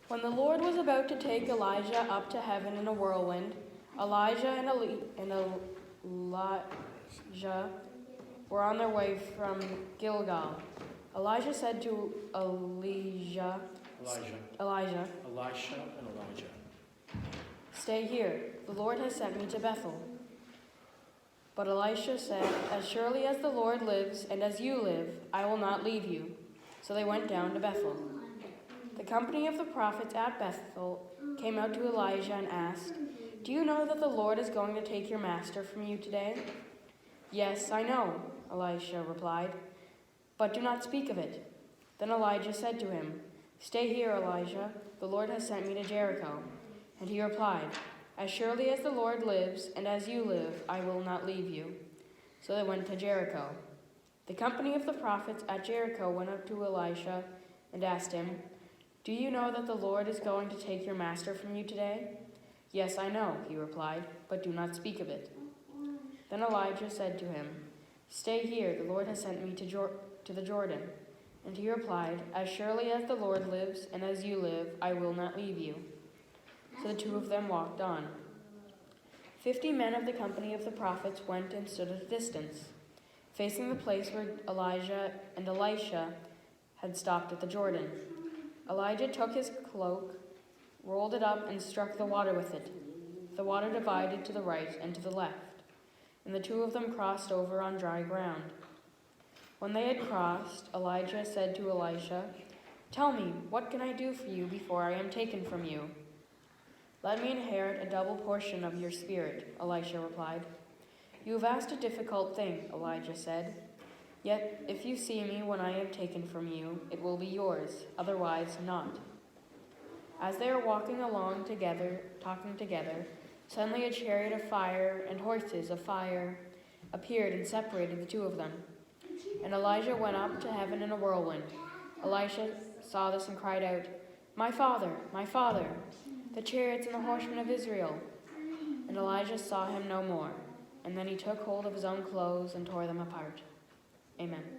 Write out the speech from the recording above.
When the Lord was about to take Elijah up to heaven in a whirlwind, Elijah and Elijah were on their way from Gilgal. Elijah said to Elijah, "Stay here. The Lord has sent me to Bethel." But Elisha said, "As surely as the Lord lives and as you live, I will not leave you." So they went down to Bethel. The company of the prophets at Bethel came out to Elijah and asked, "Do you know that the Lord is going to take your master from you today?" "Yes, I know," Elisha replied, "but do not speak of it." Then Elijah said to him, "Stay here, Elijah. The Lord has sent me to Jericho." And he replied, "As surely as the Lord lives and as you live, I will not leave you." So they went to Jericho. The company of the prophets at Jericho went up to Elisha and asked him, "Do you know that the Lord is going to take your master from you today?" "Yes, I know," he replied, "but do not speak of it." Then Elijah said to him, "Stay here, the Lord has sent me to the Jordan." And he replied, "As surely as the Lord lives and as you live, I will not leave you." So the two of them walked on. 50 men of the company of the prophets went and stood at a distance, facing the place where Elijah and Elisha had stopped at the Jordan. Elijah took his cloak, rolled it up, and struck the water with it. The water divided to the right and to the left, and the two of them crossed over on dry ground. When they had crossed, Elijah said to Elisha, "Tell me, what can I do for you before I am taken from you?" "Let me inherit a double portion of your spirit," Elisha replied. "You have asked a difficult thing," Elijah said. "Yet if you see me when I am taken from you, it will be yours, otherwise not." As they were walking along together, talking together, suddenly a chariot of fire and horses of fire appeared and separated the two of them. And Elijah went up to heaven in a whirlwind. Elisha saw this and cried out, my father, the chariots and the horsemen of Israel." And Elijah saw him no more. And then he took hold of his own clothes and tore them apart. Amen.